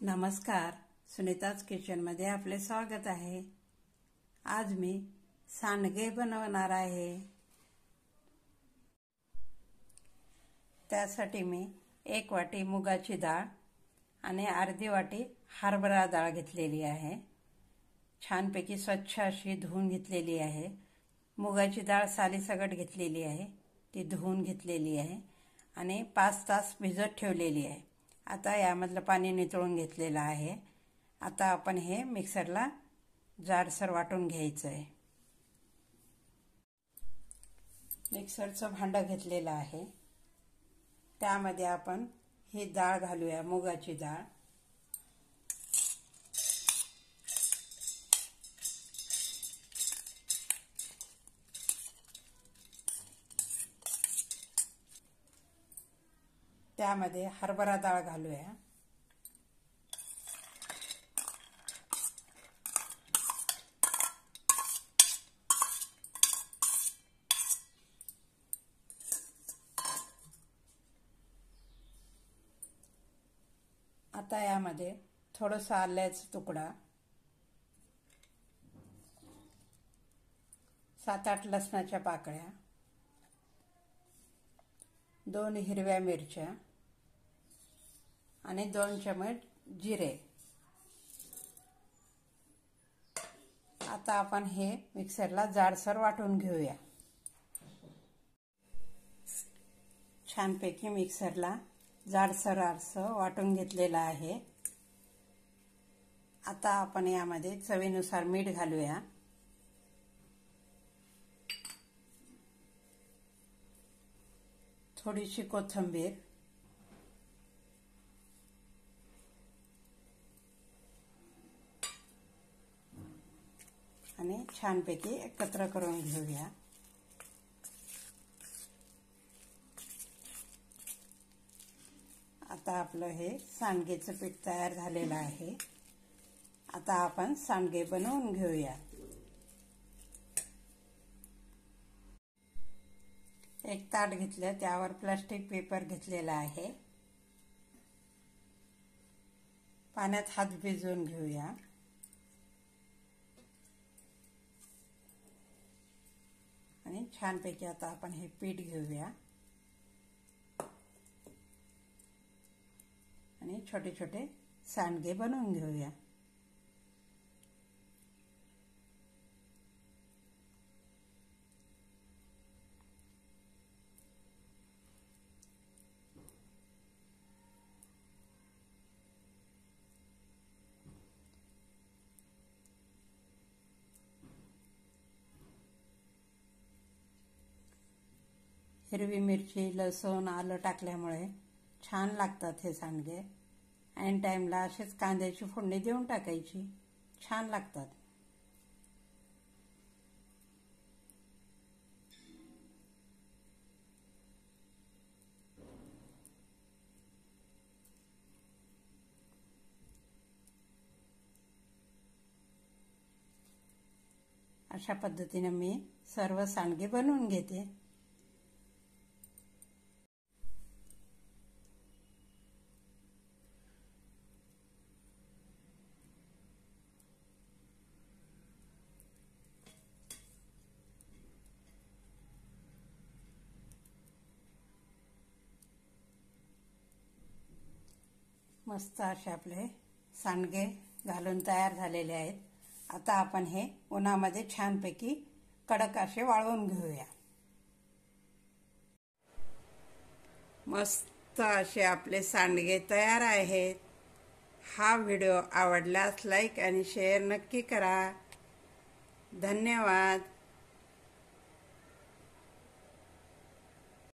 नमस्कार, सुनीताज किचनमध्ये आपले स्वागत आहे। आज मी सांडगे बनवणार आहे। त्यासाठी मी 1 वाटी मुगाची डाळ आणि अर्धी वाटी हरभरा डाळ घेतलेली आहे। छानपैकी स्वच्छ अशी धुवून घेतलेली आहे। मुगाची डाळ सालीसकट घेतलेली आहे, ती धुवून घेतलेली आहे आणि 5 तास भिजत ठेवलेली आहे। आता यामधलं पाणी निथळून घेतलेलं आहे। आता आपण हे मिक्सरला जाडसर वाटून घ्यायचं आहे। मिक्सरचं भांडं घेतलेलं आहे, त्यामध्ये आपण ही डाळ घालूया, मुगाची डाळ। त्यामध्ये हरभरा डाळ घालूया। आता यामध्ये थोडंसं आल्याचा तुकडा, 7-8 लसणाच्या पाकळ्या, 2 हिरव्या मिरच्या आणि 2 चमच जिरे। आता आपण हे मिक्सरला जाडसर वाटून घेऊया। छानपैकी मिक्सरला जाडसर वाटून घेतलेलं आहे। आता आपण यामध्ये चवीनुसार मीठ घालूया। थोडीशी कोथिंबीर आणि छानपैकी एकत्र करून घेऊया। आता आपलं हे सांडगेचं पीठ तयार झालेलं आहे। आता आपण सांडगे बनवून घेऊया। एक ताट घेतलं, त्यावर प्लास्टिक पेपर घेतलेला आहे। पाण्यात हात भिजवून घेऊया। आणि छानपैकी आता आपण हे पीठ घेऊया आणि छोटे छोटे सांडगे बनवून घेऊया। हिरवी मिरची, लसूण, आलं टाकल्यामुळे छान लागतात हे सांडगे। ऐन टाइमला असेच कांद्याची फोडणी देऊन टाकायची, छान लागतात। अशा पद्धतीने मी सर्व सांडगे बनवून घेते। मस्त असे आपले सांडगे घालून तयार झालेले आहेत। आता आपण हे उन्हामध्ये छानपैकी कडक असे वाळवून घेऊया। मस्त असे आपले सांडगे तयार आहेत। हा व्हिडिओ आवडल्यास लाईक आणि शेअर नक्की करा। धन्यवाद।